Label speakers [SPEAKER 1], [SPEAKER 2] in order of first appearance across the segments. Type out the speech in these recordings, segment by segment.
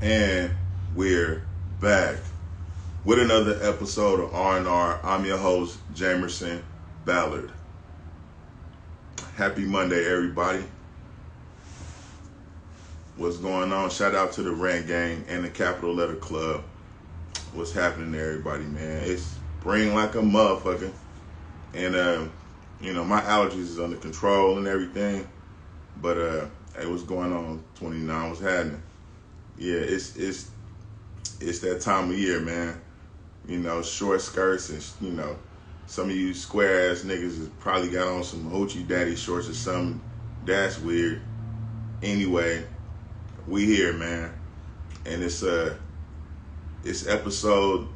[SPEAKER 1] And we're back with another episode of R&R. I'm your host, Jamerson, Ballard. Happy Monday, everybody. What's going on? Shout out to the Rant Gang and the Capital Letter Club. What's happening to everybody, man? It's spring like a motherfucker. And, my allergies is under control and everything. But, hey, what's going on, 29? What's happening? Yeah, it's that time of year, man. Short skirts and, some of you square ass niggas has probably got on some hoochie daddy shorts or something. That's weird. Anyway, we here, man. And it's episode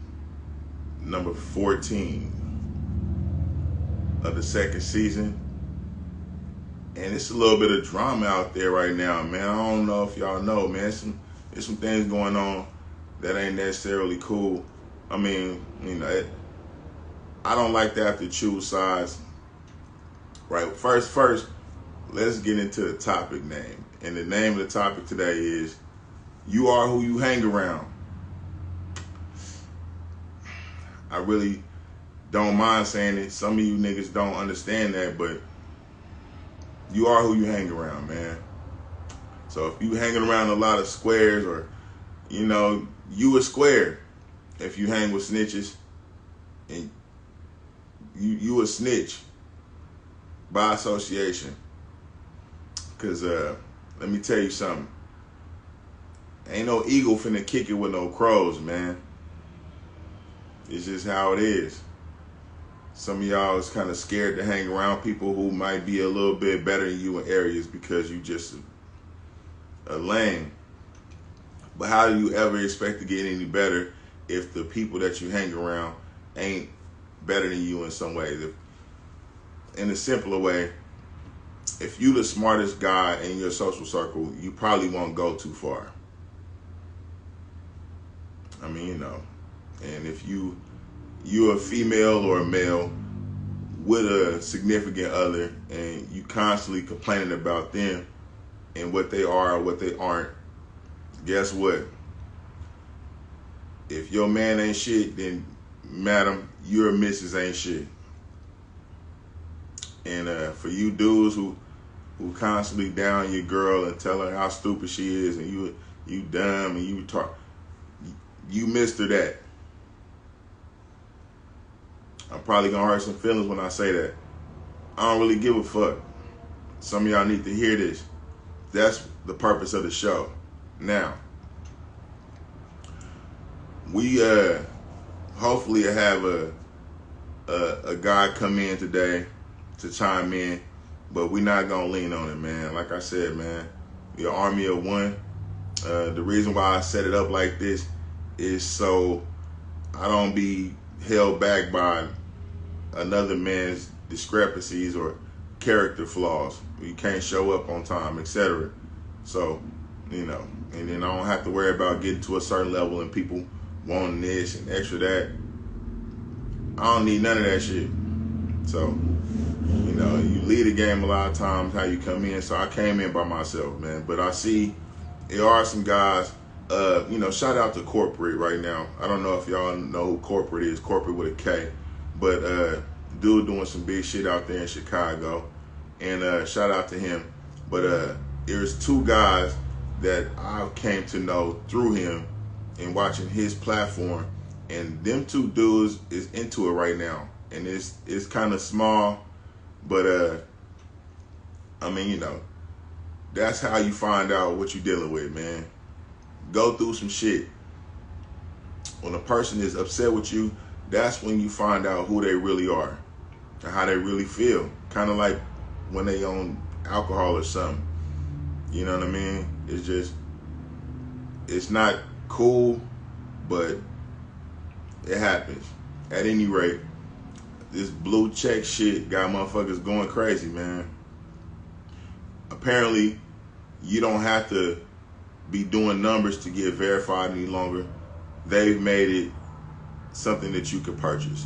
[SPEAKER 1] number 14 of the second season. And it's a little bit of drama out there right now, man. I don't know if y'all know, man. There's some things going on that ain't necessarily cool. I mean, I don't like to have to choose sides. Right, first, let's get into the topic name. And the name of the topic today is, you are who you hang around. I really don't mind saying it. Some of you niggas don't understand that, but you are who you hang around, man. So if you hanging around a lot of squares, or, you a square if you hang with snitches, and you a snitch by association. Because let me tell you something. Ain't no eagle finna kick it with no crows, man. It's just how it is. Some of y'all is kind of scared to hang around people who might be a little bit better than you in areas because you just a lame. But how do you ever expect to get any better if the people that you hang around ain't better than you in some ways? In a simpler way, if you the smartest guy in your social circle, you probably won't go too far. I mean, and if you're a female or a male with a significant other and you constantly complaining about them and what they are or what they aren't, guess what? If your man ain't shit, then madam, your missus ain't shit. And for you dudes who constantly down your girl and tell her how stupid she is and you dumb and you missed her that. I'm probably gonna hurt some feelings when I say that. I don't really give a fuck. Some of y'all need to hear this. That's the purpose of the show. Now, we hopefully have a guy come in today to chime in, but we're not gonna lean on it, man. Like I said, man, we're an army of one. The reason why I set it up like this is so I don't be held back by another man's discrepancies or character flaws. You can't show up on time, etc. So, and then I don't have to worry about getting to a certain level and people wanting this and extra that. I don't need none of that shit. So, you lead a game a lot of times how you come in. So I came in by myself, man. But I see there are some guys, shout out to Corporate right now. I don't know if y'all know who Corporate is, Corporate with a K. But dude doing some big shit out there in Chicago. And shout out to him. But there's two guys that I came to know through him and watching his platform. And them two dudes is into it right now. And it's kind of small. But, that's how you find out what you're dealing with, man. Go through some shit. When a person is upset with you, that's when you find out who they really are and how they really feel. Kind of like when they on alcohol or something. You know what I mean? It's not cool, but it happens. At any rate, this blue check shit got motherfuckers going crazy, man. Apparently, you don't have to be doing numbers to get verified any longer. They've made it something that you can purchase.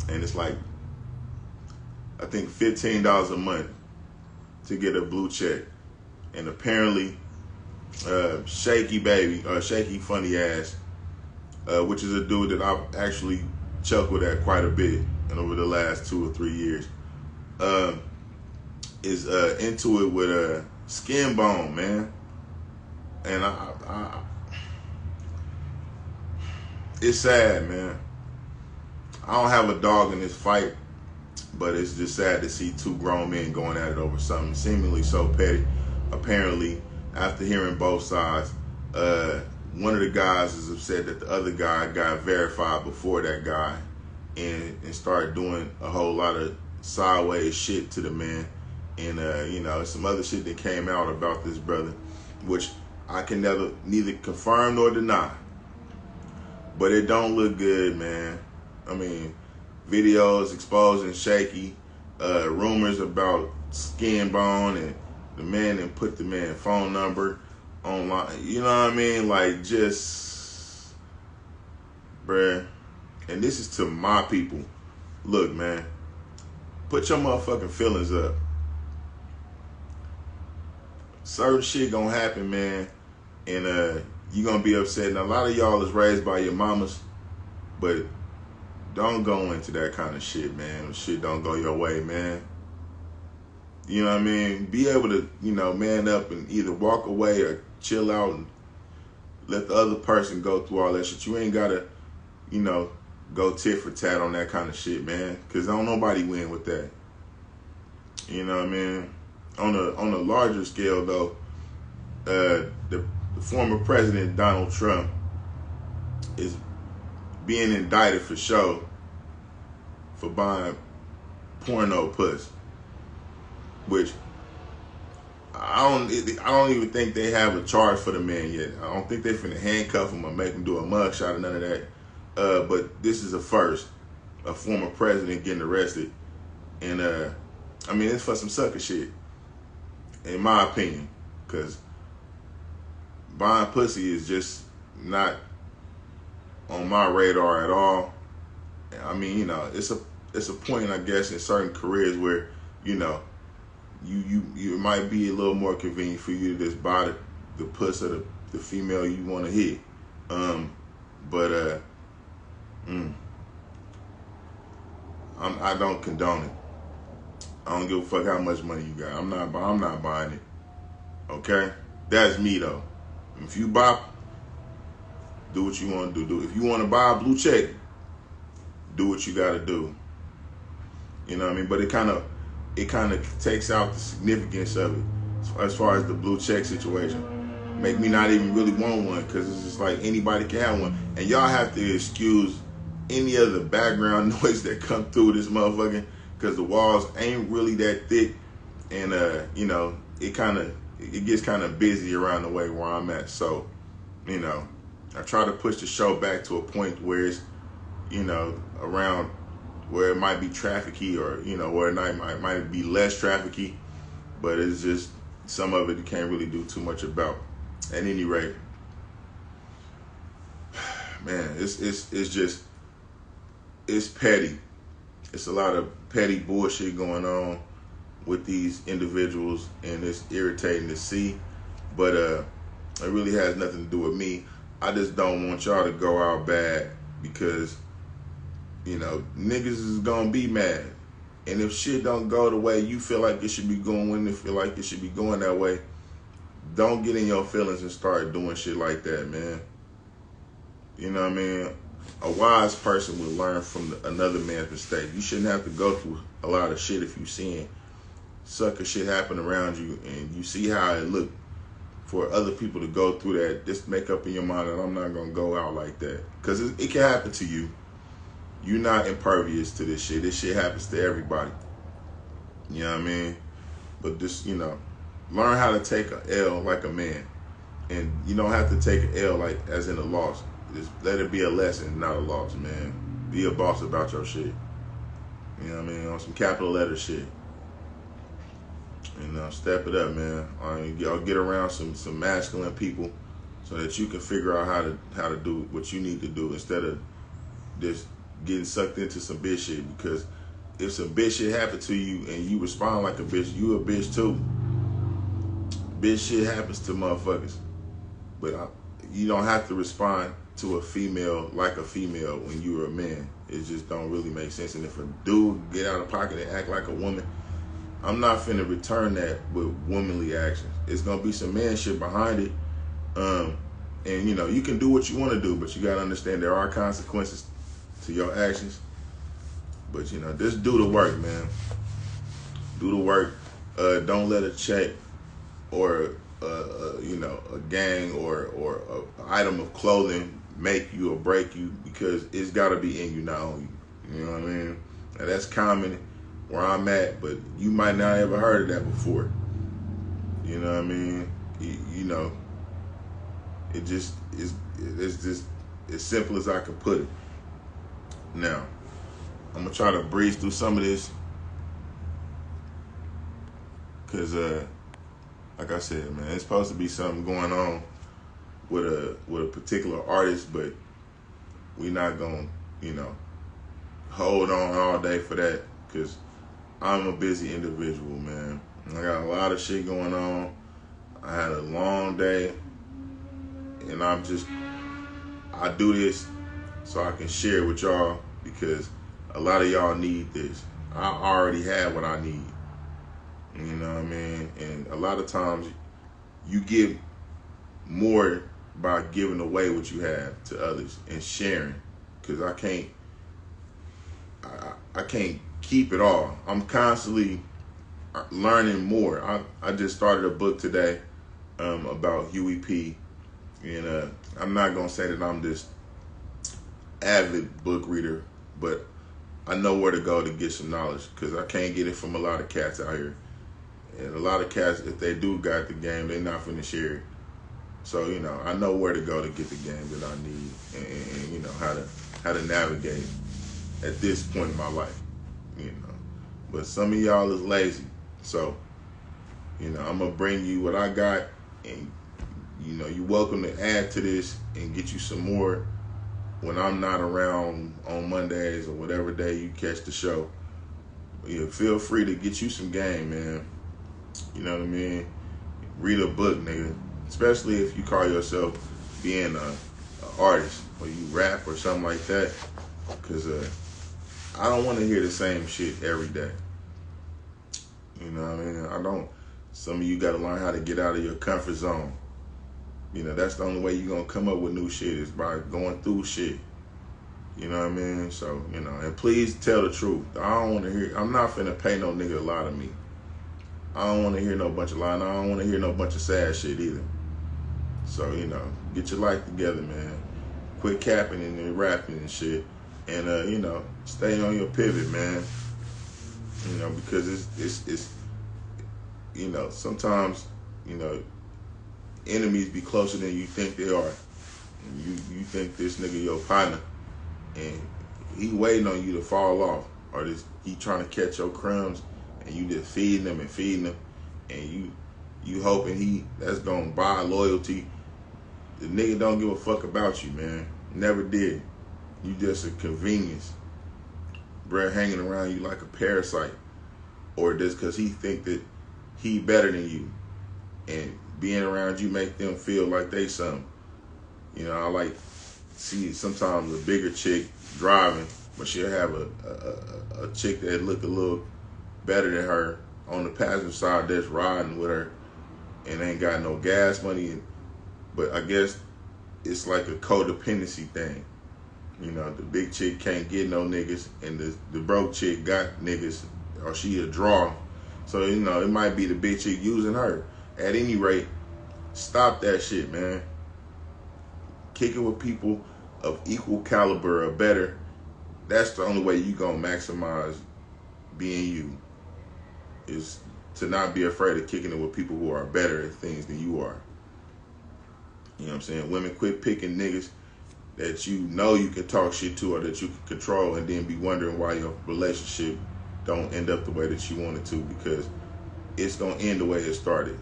[SPEAKER 1] And it's like, I think $15 a month to get a blue check. And apparently, Shaky Baby, Shaky Funny Ass, which is a dude that I've actually chuckled at quite a bit and over the last 2 or 3 years, is into it with Skin Bone, man. And it's sad, man. I don't have a dog in this fight, but it's just sad to see 2 grown men going at it over something seemingly so petty. Apparently, after hearing both sides, one of the guys is upset that the other guy got verified before that guy and started doing a whole lot of sideways shit to the man. And, some other shit that came out about this brother, which I can neither confirm nor deny. But it don't look good, man. I mean, videos exposing Shaky, rumors about Skin Bone, and the man didn't put the man's phone number online. You know what I mean? Like, just, bruh. And this is to my people. Look, man, put your motherfucking feelings up. Certain shit gonna happen, man, and you gonna be upset. And a lot of y'all is raised by your mamas, but don't go into that kind of shit, man. Shit don't go your way, man. You know what I mean? Be able to, man up and either walk away or chill out and let the other person go through all that shit. You ain't gotta, go tit for tat on that kind of shit, man. Cause don't nobody win with that. You know what I mean? On a larger scale, though, the former president Donald Trump is being indicted for show for buying porno puss, which I don't even think they have a charge for the man yet. I don't think they finna handcuff him or make him do a mugshot or none of that. But this is a first, a former president getting arrested, and it's for some sucker shit, in my opinion, because buying pussy is just not on my radar at all. I mean, it's a point, I guess, in certain careers where, you might be a little more convenient for you to just buy the puss of the female you want to hit. I don't condone it. I don't give a fuck how much money you got. I'm not buying it. Okay? That's me, though. If you buy, do what you want to do. If you want to buy a blue check, do what you got to do. You know what I mean? But it kind of takes out the significance of it as far as the blue check situation. Make me not even really want one, because it's just like anybody can have one. And y'all have to excuse any of the background noise that come through this motherfucking, because the walls ain't really that thick, and it gets kind of busy around the way where I'm at. So, I try to push the show back to a point where it's, around where it might be trafficky, or where it might be less trafficky, but it's just some of it you can't really do too much about. At any rate, man, it's petty. It's a lot of petty bullshit going on with these individuals, and it's irritating to see. But it really has nothing to do with me. I just don't want y'all to go out bad, because niggas is gonna be mad. And if shit don't go the way you feel like it should be going, when you feel like it should be going that way, don't get in your feelings and start doing shit like that, man. You know what I mean? A wise person would learn from another man's mistake. You shouldn't have to go through a lot of shit if you seeing sucker shit happen around you, and you see how it look for other people to go through that. Just make up in your mind that I'm not gonna go out like that, because it can happen to you. You're not impervious to this shit. This shit happens to everybody. You know what I mean? But just, learn how to take a L like a man. And you don't have to take an L like as in a loss. Just let it be a lesson, not a loss, man. Be a boss about your shit. You know what I mean? On some capital letter shit. And step it up, man. Y'all get around some masculine people so that you can figure out how to do what you need to do, instead of just getting sucked into some bitch shit. Because if some bitch shit happen to you and you respond like a bitch, you a bitch too. Bitch shit happens to motherfuckers. But you don't have to respond to a female like a female when you're a man. It just don't really make sense. And if a dude get out of pocket and act like a woman, I'm not finna return that with womanly actions. It's gonna be some man shit behind it. And you know, you can do what you want to do, but you gotta understand there are consequences to your actions. But you know, just do the work, man. Do the work. Don't let a check or you know, a gang or an item of clothing make you or break you, because it's got to be in you, not on you. You know what I mean? Now, that's common where I'm at, but you might not ever heard of that before. You know what I mean? You know, it just is. It's just as simple as I can put it. Now, I'm gonna try to breeze through some of this, cause like I said, man, it's supposed to be something going on with a particular artist, but we not gonna, you know, hold on all day for that, cause I'm a busy individual, man. I got a lot of shit going on. I had a long day, and I do this so I can share with y'all, because a lot of y'all need this. I already have what I need. You know what I mean? And a lot of times you give more by giving away what you have to others and sharing, because I can't keep it all. I'm constantly learning more. I just started a book today about Huey P. And I'm not gonna say that I'm this avid book reader, but I know where to go to get some knowledge, because I can't get it from a lot of cats out here. And a lot of cats, if they do got the game, they're not finna share it. So, you know, I know where to go to get the game that I need, and you know, how to navigate at this point in my life, you know. But some of y'all is lazy. So, you know, I'm gonna bring you what I got, and you know, you're welcome to add to this and get you some more when I'm not around on Mondays or whatever day you catch the show. Yeah, feel free to get you some game, man. You know what I mean? Read a book, nigga. Especially if you call yourself being a artist, or you rap or something like that. Because I don't want to hear the same shit every day. You know what I mean? I don't. Some of you got to learn how to get out of your comfort zone. You know, that's the only way you're going to come up with new shit, is by going through shit. You know what I mean? So, you know, and please tell the truth. I don't want to hear, I'm not finna pay no nigga to lie to me. I don't want to hear no bunch of lying. I don't want to hear no bunch of sad shit either. So, you know, get your life together, man. Quit capping and rapping and shit. And, you know, stay on your pivot, man. You know, because it's you know, sometimes, you know, enemies be closer than you think they are. And you think this nigga your partner, and he waiting on you to fall off, or he trying to catch your crumbs, and you just feeding them, and you hoping that's gonna buy loyalty. The nigga don't give a fuck about you, man. Never did. You just a convenience. Bruh hanging around you like a parasite, or just cause he think that he better than you, and being around you make them feel like they something. You know, I like see sometimes a bigger chick driving, but she'll have a chick that look a little better than her on the passenger side that's riding with her, and ain't got no gas money. But I guess it's like a codependency thing. You know, the big chick can't get no niggas, and the broke chick got niggas, or she a draw. So, you know, it might be the big chick using her. At any rate, stop that shit, man. Kick it with people of equal caliber or better. That's the only way you gonna maximize being you, is to not be afraid of kicking it with people who are better at things than you are. You know what I'm saying? Women, quit picking niggas that you know you can talk shit to, or that you can control, and then be wondering why your relationship don't end up the way that you want it to, because it's gonna end the way it started.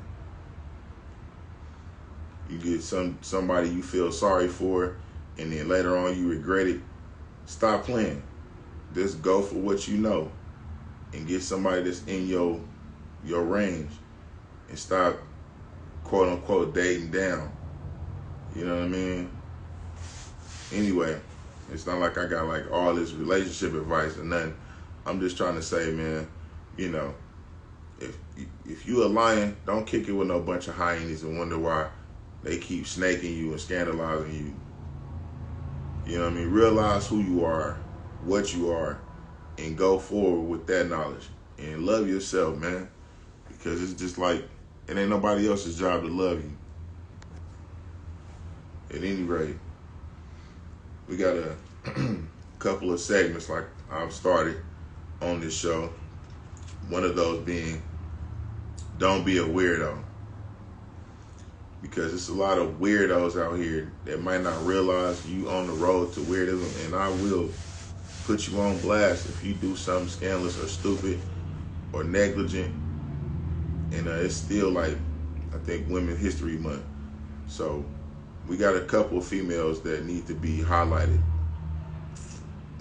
[SPEAKER 1] You get somebody you feel sorry for, and then later on you regret it. Stop playing. Just go for what you know, and get somebody that's in your range, and stop quote unquote dating down. You know what I mean? Anyway, it's not like I got like all this relationship advice or nothing. I'm just trying to say, man, you know, if you a lion, don't kick it with no bunch of hyenas and wonder why they keep snaking you and scandalizing you. You know what I mean? Realize who you are, what you are, and go forward with that knowledge. And love yourself, man. Because it's just like, it ain't nobody else's job to love you. At any rate, we got a couple of segments like I've started on this show. One of those being, don't be a weirdo. Because it's a lot of weirdos out here that might not realize you on the road to weirdism, and I will put you on blast if you do something scandalous or stupid or negligent. And it's still like, I think, Women's History Month. So we got a couple of females that need to be highlighted.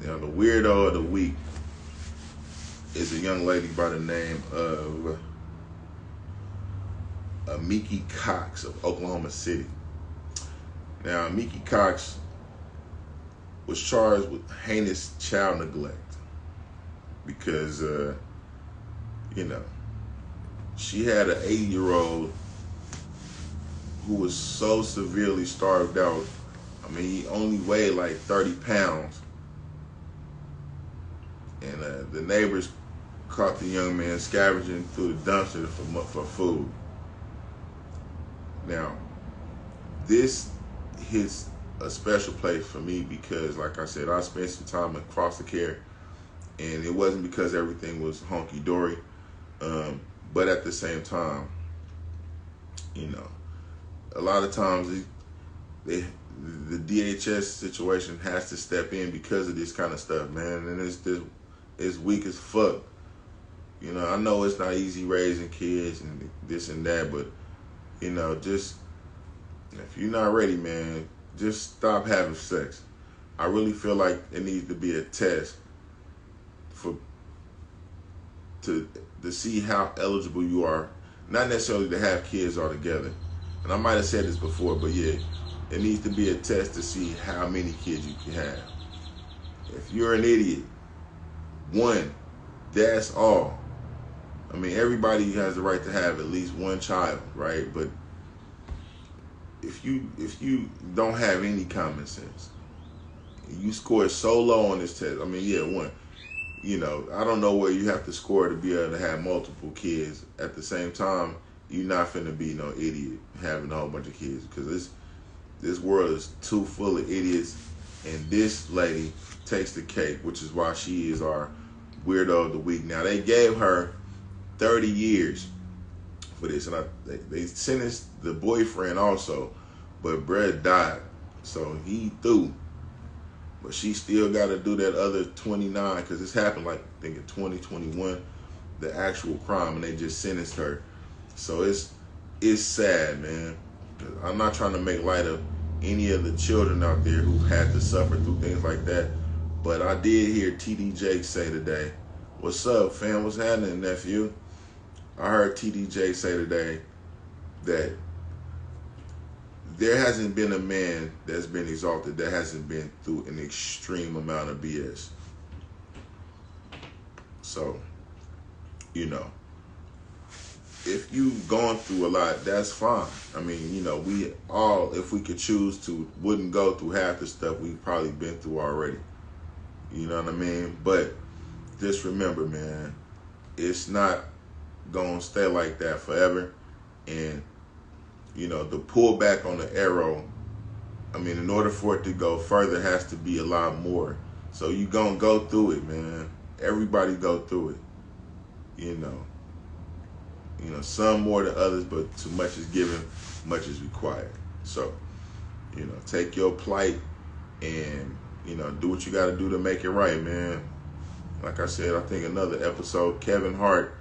[SPEAKER 1] Now, the weirdo of the week is a young lady by the name of Miki Cox of Oklahoma City. Now, Miki Cox was charged with heinous child neglect because, you know, she had an 80-year-old who was so severely starved out. I mean, he only weighed like 30 pounds. And the neighbors caught the young man scavenging through the dumpster for food. Now, this hits a special place for me because, like I said, I spent some time in foster care, and it wasn't because everything was honky-dory, but at the same time, you know, a lot of times the DHS situation has to step in because of this kind of stuff, man, and it's weak as fuck. You know, I know it's not easy raising kids and this and that, but, you know, just, if you're not ready, man, just stop having sex. I really feel like it needs to be a test to see how eligible you are, not necessarily to have kids altogether. And I might have said this before, but yeah, it needs to be a test to see how many kids you can have. If you're an idiot, one, that's all. I mean, everybody has the right to have at least one child, right? But if you don't have any common sense, you score so low on this test. I mean, yeah, one. You know, I don't know where you have to score to be able to have multiple kids. At the same time, you're not finna be no idiot having a whole bunch of kids, because this world is too full of idiots, and this lady takes the cake, which is why she is our weirdo of the week. Now, they gave her 30 years for this, and they sentenced the boyfriend also, but Brett died, so he threw. But she still got to do that other 29, because this happened like, I think in 2021, the actual crime, and they just sentenced her. So it's sad, man. I'm not trying to make light of any of the children out there who had to suffer through things like that, but I did hear TD Jakes say today, "What's up, fam? What's happening, nephew?" I heard TD Jakes say today that there hasn't been a man that's been exalted that hasn't been through an extreme amount of BS. So, you know, if you've gone through a lot, that's fine. I mean, you know, we all, if we could choose to, wouldn't go through half the stuff we've probably been through already. You know what I mean? But just remember, man, it's not going to stay like that forever. And you know, the pullback on the arrow, I mean, in order for it to go further, has to be a lot more. So you gonna go through it, man. Everybody go through it. You know, some more than others, but too much is given, much is required. So, you know, take your plight and, you know, do what you gotta do to make it right, man. Like I said, I think another episode, Kevin Hart,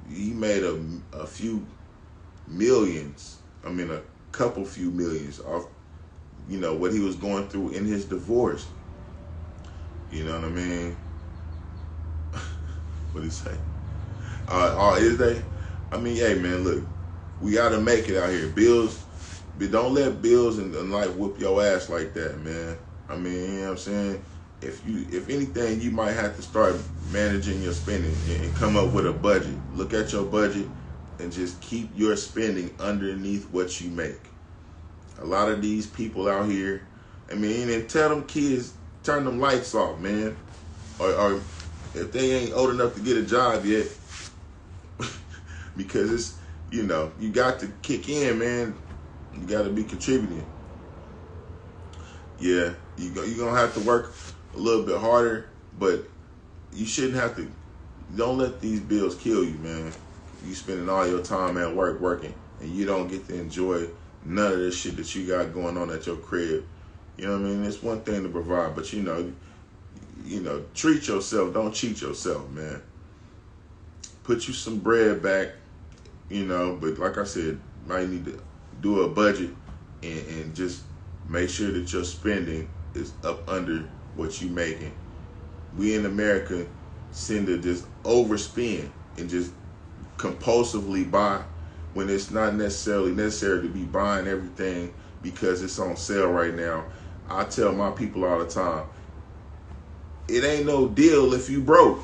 [SPEAKER 1] he made a few millions, I mean a couple few millions off, you know, what he was going through in his divorce. You know what I mean? What did he say? Is they? I mean, hey man, look, we gotta make it out here. Bills don't let bills and life whoop your ass like that, man. I mean, you know what I'm saying? If anything, you might have to start managing your spending and come up with a budget. Look at your budget and just keep your spending underneath what you make. A lot of these people out here, I mean, and tell them kids, turn them lights off, man. Or if they ain't old enough to get a job yet, because it's, you know, you got to kick in, man. You got to be contributing. Yeah, you're going to have to work a little bit harder, but you shouldn't have to. Don't let these bills kill you, man. You spending all your time at work working, and you don't get to enjoy none of this shit that you got going on at your crib. You know what I mean? It's one thing to provide, but you know, treat yourself. Don't cheat yourself, man. Put you some bread back, you know, but like I said, might need to do a budget and just make sure that your spending is up under what you making. We in America tend to just overspend and just compulsively buy when it's not necessarily necessary to be buying everything because it's on sale right now. I tell my people all the time, it ain't no deal if you broke.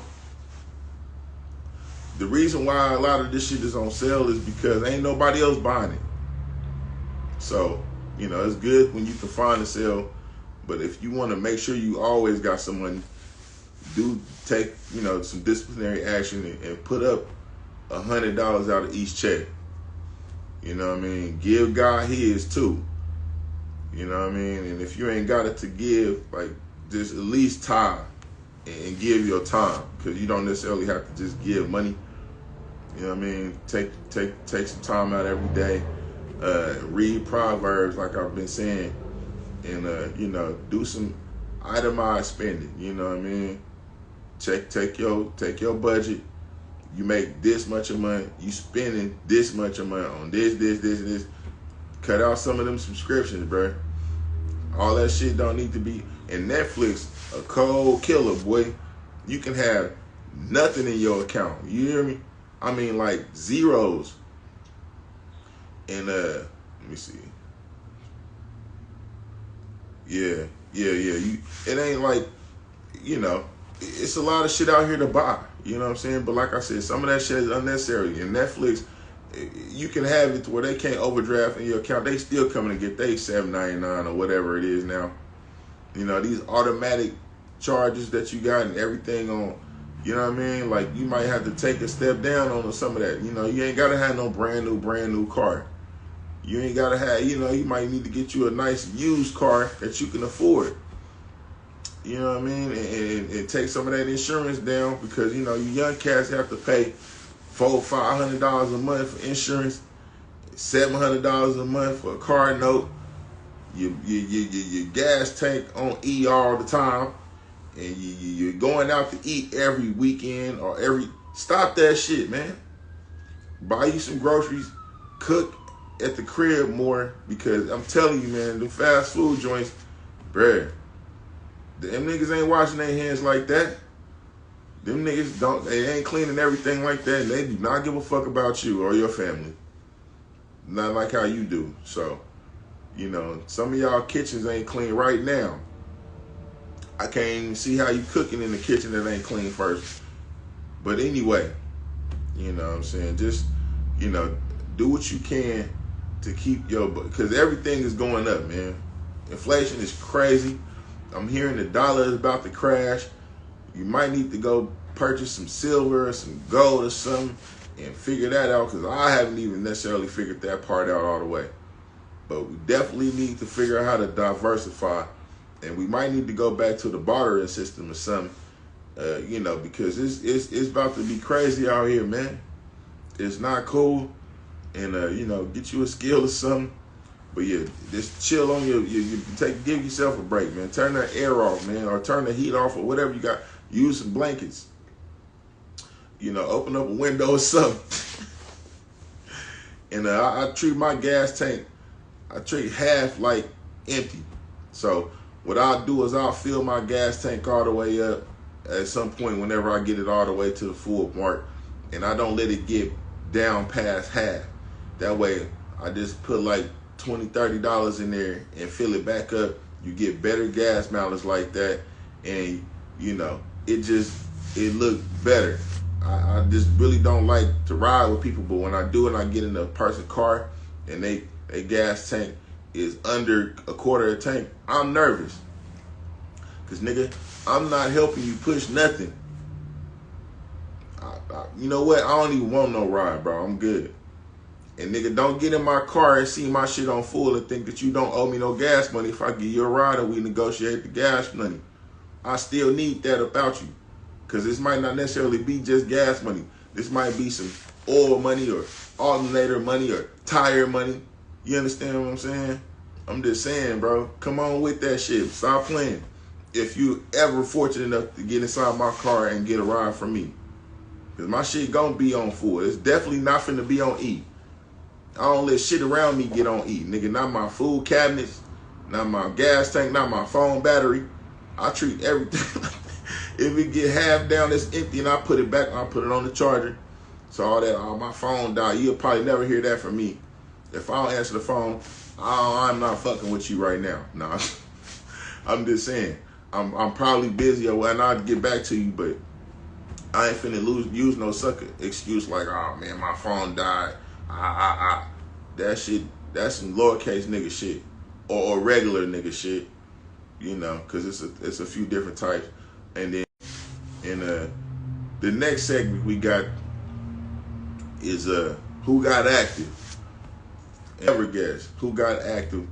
[SPEAKER 1] The reason why a lot of this shit is on sale is because ain't nobody else buying it. So, you know, it's good when you can find a sale, but if you want to make sure you always got some money, do take, you know, some disciplinary action and put up $100 out of each check. You know what I mean? Give God his too. You know what I mean? And if you ain't got it to give, like, just at least tithe and give your time, because you don't necessarily have to just give money. You know what I mean? Take some time out every day. Read Proverbs, like I've been saying, and you know, do some itemized spending. You know what I mean? Take your budget. You make this much a month. You spending this much a month on this. Cut out some of them subscriptions, bro. All that shit don't need to be. And Netflix, a cold killer, boy. You can have nothing in your account. You hear me? I mean, like zeros. And let me see. Yeah. It ain't like, you know, it's a lot of shit out here to buy. You know what I'm saying? But like I said, some of that shit is unnecessary. And Netflix, you can have it to where they can't overdraft in your account. They still coming to get they $7.99 or whatever it is now. You know, these automatic charges that you got and everything on, you know what I mean? Like, you might have to take a step down on some of that. You know, you ain't got to have no brand new car. You ain't got to have, you know, you might need to get you a nice used car that you can afford. You know what I mean? And take some of that insurance down, because, you know, you young cats have to pay $400-500 a month for insurance, $700 a month for a car note, your gas tank on E all the time, and you're going out to eat every weekend or stop that shit, man. Buy you some groceries, cook at the crib more, because I'm telling you, man, the fast food joints, bruh, them niggas ain't washing their hands like that. Them niggas they ain't cleaning everything like that, and they do not give a fuck about you or your family. Not like how you do. So, you know, some of y'all kitchens ain't clean right now. I can't even see how you cooking in the kitchen that ain't clean first. But anyway, you know what I'm saying? Just, you know, do what you can to keep your, because everything is going up, man. Inflation is crazy. I'm hearing the dollar is about to crash. You might need to go purchase some silver or some gold or something and figure that out, because I haven't even necessarily figured that part out all the way. But we definitely need to figure out how to diversify, and we might need to go back to the bartering system or something, you know, because it's about to be crazy out here, man. It's not cool, and you know, get you a skill or something. But yeah, just chill on give yourself a break, man. Turn that air off, man, or turn the heat off, or whatever you got. Use some blankets. You know, open up a window or something. And I treat my gas tank, I treat half like empty. So what I'll do is I'll fill my gas tank all the way up at some point whenever I get it all the way to the full mark, and I don't let it get down past half. That way I just put like $20, $30 in there and fill it back up. You get better gas mileage like that, and you know, it look better. I just really don't like to ride with people, but when I do and I get in a person's car and they gas tank is under a quarter of a tank, I'm nervous. Cause nigga, I'm not helping you push nothing. You know what? I don't even want no ride, bro. I'm good. And nigga, don't get in my car and see my shit on full and think that you don't owe me no gas money if I give you a ride and we negotiate the gas money. I still need that about you. Because this might not necessarily be just gas money. This might be some oil money or alternator money or tire money. You understand what I'm saying? I'm just saying, bro. Come on with that shit. Stop playing. If you ever fortunate enough to get inside my car and get a ride from me. Because my shit gonna be on full. It's definitely not finna be on E. I don't let shit around me get on E. Nigga, not my food cabinets, not my gas tank, not my phone battery. I treat everything. If it get half down, it's empty, and I put it back, I put it on the charger. So all my phone die. You'll probably never hear that from me. If I don't answer the phone, I'm not fucking with you right now. Nah, I'm just saying. I'm probably busy, and I'll get back to you, but I ain't finna use no sucker excuse like, oh man, my phone died. That shit, that's some lowercase nigga shit, or regular nigga shit, you know, cause it's a few different types. And then in the next segment we got is who got active. Ever guess who got active?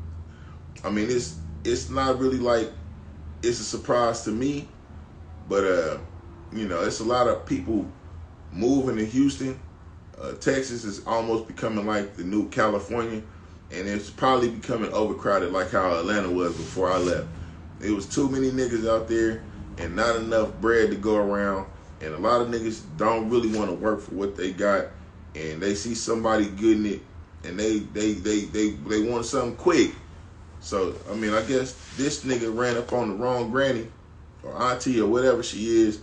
[SPEAKER 1] I mean, it's not really like it's a surprise to me, but you know, it's a lot of people moving to Houston. Texas is almost becoming like the new California, and it's probably becoming overcrowded like how Atlanta was before I left. It was too many niggas out there and not enough bread to go around, and a lot of niggas don't really want to work for what they got, and they see somebody getting it, and they want something quick. So, I mean, I guess this nigga ran up on the wrong granny or auntie or whatever she is,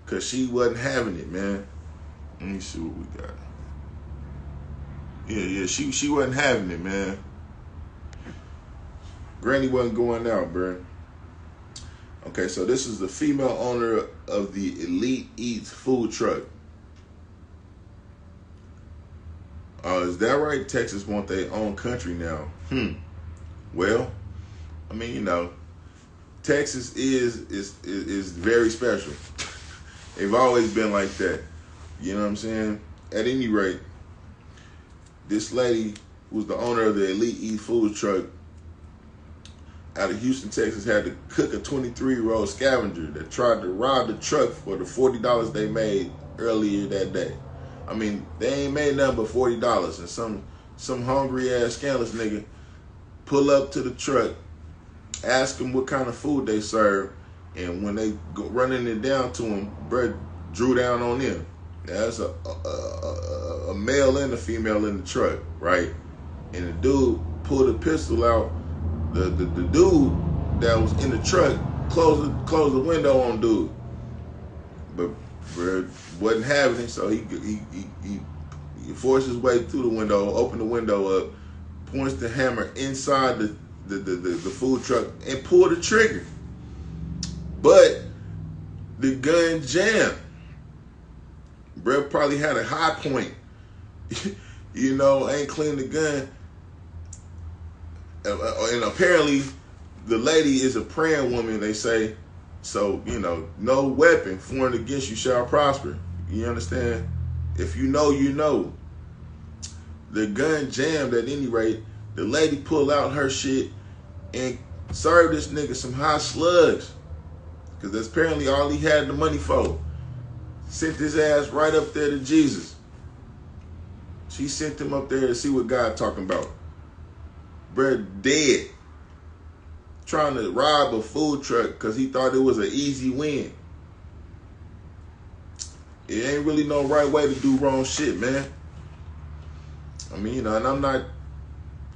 [SPEAKER 1] because she wasn't having it, man. Let me see what we got. Yeah, she wasn't having it, man. Granny wasn't going out, bro. Okay, so this is the female owner of the Elite Eats food truck. Is that right? Texas want their own country now. Well, I mean, you know, Texas is very special. They've always been like that. You know what I'm saying? At any rate, this lady who's the owner of the Elite Eat food truck out of Houston, Texas, had to cook a 23-year-old scavenger that tried to rob the truck for the $40 they made earlier that day. I mean, they ain't made nothing but $40, and some hungry ass scandalous nigga pull up to the truck, ask them what kind of food they serve, and when they go running it down to him, Brett drew down on them. There's a male and a female in the truck, right? And the dude pulled a pistol out. The dude that was in the truck closed the window on dude, but Brett wasn't having it, so he forced his way through the window, opened the window up, points the hammer inside the food truck and pulled the trigger. But the gun jammed. Brett probably had a high point. You know, ain't cleaned the gun. And apparently the lady is a praying woman, they say. So, you know, no weapon formed against you shall prosper. You understand? If you know, you know. The gun jammed at any rate. The lady pulled out her shit and served this nigga some hot slugs. Because that's apparently all he had the money for. Sent his ass right up there to Jesus. She sent him up there to see what God talking about. Brett dead. Trying to rob a food truck because he thought it was an easy win. It ain't really no right way to do wrong shit, man. I mean, you know, and I'm not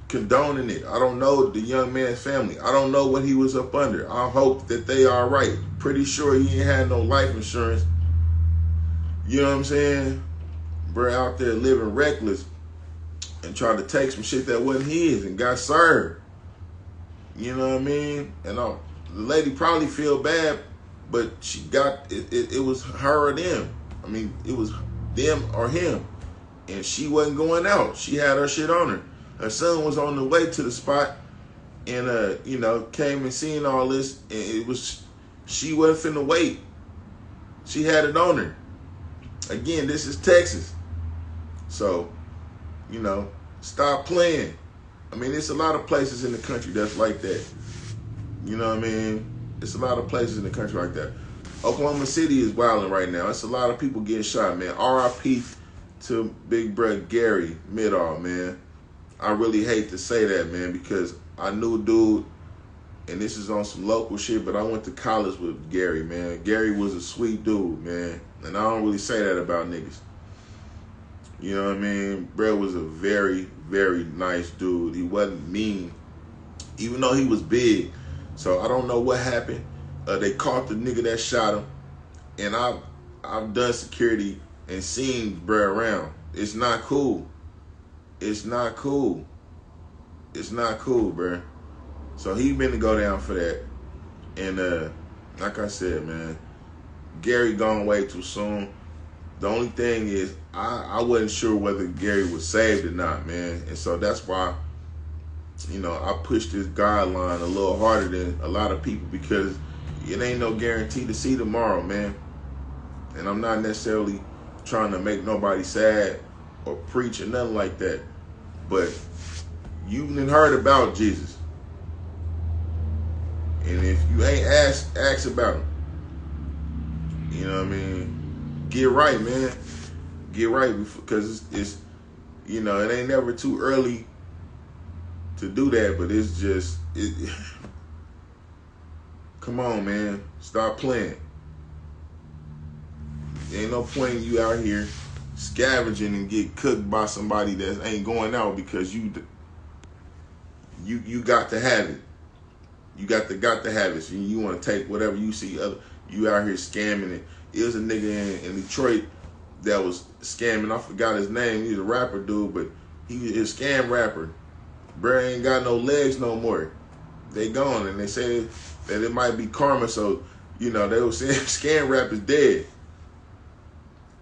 [SPEAKER 1] condoning it. I don't know the young man's family. I don't know what he was up under. I hope that they are right. Pretty sure he ain't had no life insurance. You know what I'm saying? Bro, out there living reckless, and tried to take some shit that wasn't his and got served. You know what I mean? And the lady probably feel bad, but she got it. It was her or them. I mean, it was them or him, and she wasn't going out. She had her shit on her. Her son was on the way to the spot, and you know, came and seen all this, and it was she wasn't finna wait. She had it on her. Again, this is Texas, so you know, stop playing. I mean, it's a lot of places in the country that's like that. You know what I mean? It's a lot of places in the country like that. Oklahoma City is wilding right now. It's a lot of people getting shot, man. R.I.P. to Big Brother Gary Midall, man. I really hate to say that, man, because I knew dude, and this is on some local shit, but I went to college with Gary, man. Gary was a sweet dude, man. And I don't really say that about niggas. You know what I mean? Brad was a very, very nice dude. He wasn't mean, even though he was big. So I don't know what happened. They caught the nigga that shot him, and I've done security and seen Brad around. It's not cool. It's not cool. It's not cool, bruh. So he been to go down for that. And like I said, man, Gary gone way too soon. The only thing is, I wasn't sure whether Gary was saved or not, man. And so that's why, you know, I pushed this guideline a little harder than a lot of people, because it ain't no guarantee to see tomorrow, man. And I'm not necessarily trying to make nobody sad or preach or nothing like that. But you done heard about Jesus. And if you ain't ask about him, you know what I mean? Get right, man. Get right, because it's you know, it ain't never too early to do that, but it's just, come on, man. Stop playing. There ain't no point in you out here scavenging and get cooked by somebody that ain't going out because you got to have it. You got to have it. So you want to take whatever you see other. You out here scamming it. It was a nigga in Detroit that was scamming. I forgot his name. He's a rapper dude, but he is a scam rapper. Bro ain't got no legs no more. They gone, and they say that it might be karma. So, you know, they were saying scam rap is dead.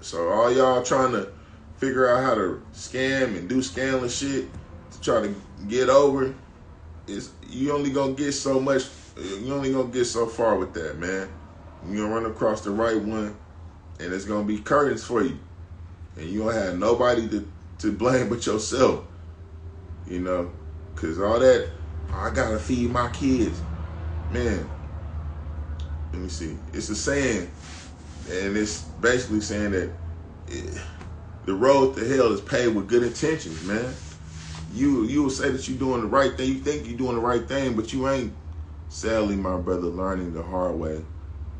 [SPEAKER 1] So all y'all trying to figure out how to scam and do scandalous shit to try to get over, is you only gonna get so much. You only gonna get so far with that, man. You're gonna run across the right one, and it's gonna be curtains for you, and you don't have nobody to blame but yourself. You know, cause all that, I gotta feed my kids, man. Let me see. It's a saying, and it's basically saying that the road to hell is paved with good intentions, man. You will say that you're doing the right thing. You think you're doing the right thing, but you ain't. Sadly, my brother learning the hard way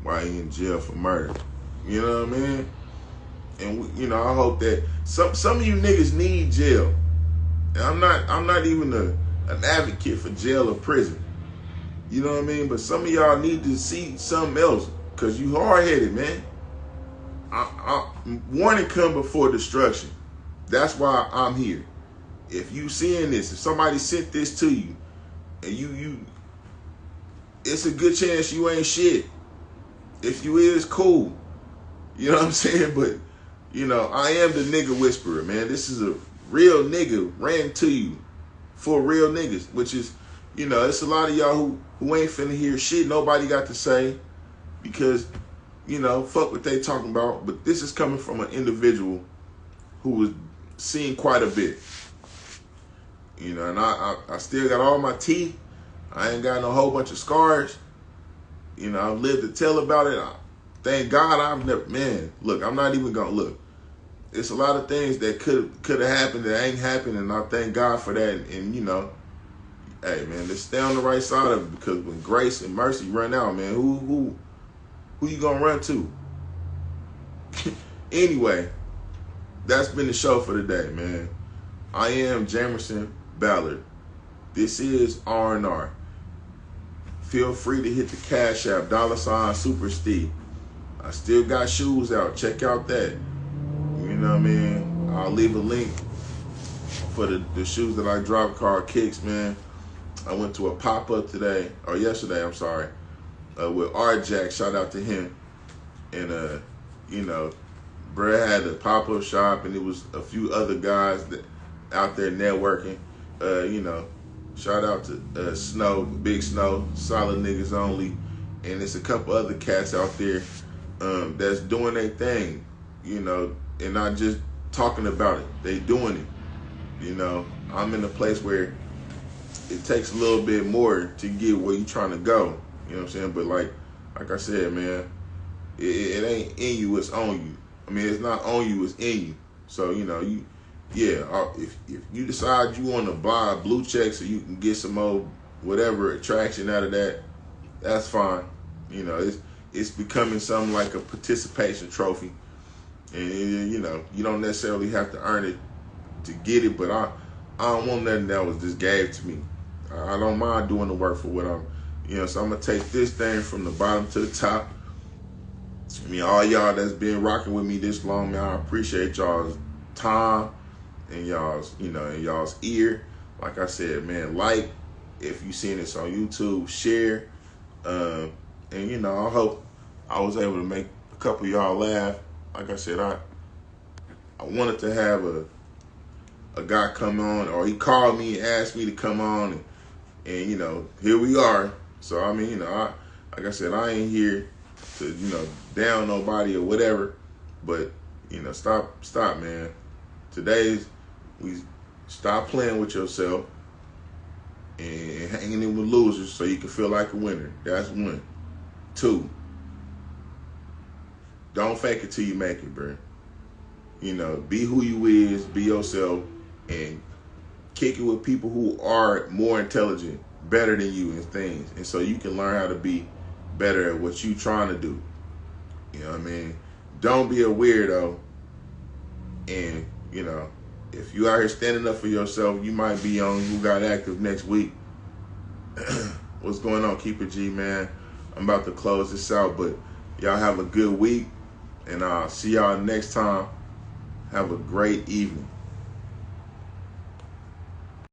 [SPEAKER 1] while he in jail for murder. You know what I mean? And you know, I hope that some of you niggas need jail. And I'm not even an advocate for jail or prison. You know what I mean? But some of y'all need to see something else, cause you hard-headed, man. Warning come before destruction. That's why I'm here. If you seeing this, if somebody sent this to you, and you it's a good chance you ain't shit. If you is, cool. You know what I'm saying? But, you know, I am the nigga whisperer, man. This is a real nigga ran to you for real niggas, which is, you know, it's a lot of y'all who ain't finna hear shit nobody got to say, because, you know, fuck what they talking about. But this is coming from an individual who was seeing quite a bit. You know, and I still got all my teeth. I ain't got no whole bunch of scars. You know, I've lived to tell about it. Thank God I've never, man, look, I'm not even gonna look. It's a lot of things that could have happened that ain't happened, and I thank God for that. And you know, hey man, let's stay on the right side of it, because when grace and mercy run out, man, who you gonna run to? Anyway, that's been the show for today, man. I am Jamerson Ballard. This is R&R. Feel free to hit the Cash App, $SuperStee. I still got shoes out. Check out that. You know what I mean? I'll leave a link for the shoes that I dropped called Kicks, man. I went to a pop-up today, or yesterday, I'm sorry, with R-Jack. Shout out to him. And, you know, Brad had a pop-up shop, and it was a few other guys that out there networking. You know, shout out to Snow, Big Snow, Solid Niggas Only, and there's a couple other cats out there that's doing their thing, you know, and not just talking about it. They doing it. You know, I'm in a place where it takes a little bit more to get where you trying to go. You know what I'm saying? But like I said, man, it ain't in you, it's on you. I mean, it's not on you, it's in you. So, you know, if you decide you want to buy blue checks so you can get some old whatever attraction out of that, that's fine. You know, it's becoming something like a participation trophy. And, you know, you don't necessarily have to earn it to get it, but I don't want nothing that was just gave to me. I don't mind doing the work for what I'm, you know, so I'm going to take this thing from the bottom to the top. I mean, all y'all that's been rocking with me this long, man, I appreciate y'all's time and y'all's, you know, and y'all's ear. Like I said, man, like if you seen this on YouTube, share. And, you know, I hope I was able to make a couple of y'all laugh. Like I said, I wanted to have a guy come on, or he called me and asked me to come on, and you know, here we are. So, I mean, you know, like I said, I ain't here to, you know, down nobody or whatever, but, you know, stop, man. We stop playing with yourself and hanging in with losers so you can feel like a winner. That's one. 2, don't fake it till you make it, bro. You know, be who you is, be yourself, and kick it with people who are more intelligent, better than you in things, and so you can learn how to be better at what you trying to do. You know what I mean? Don't be a weirdo. And, you know, if you out here standing up for yourself, you might be on Who Got Active next week. What's going on? Keep it G, man. I'm about to close this out, but y'all have a good week, and I'll see y'all next time. Have a great evening.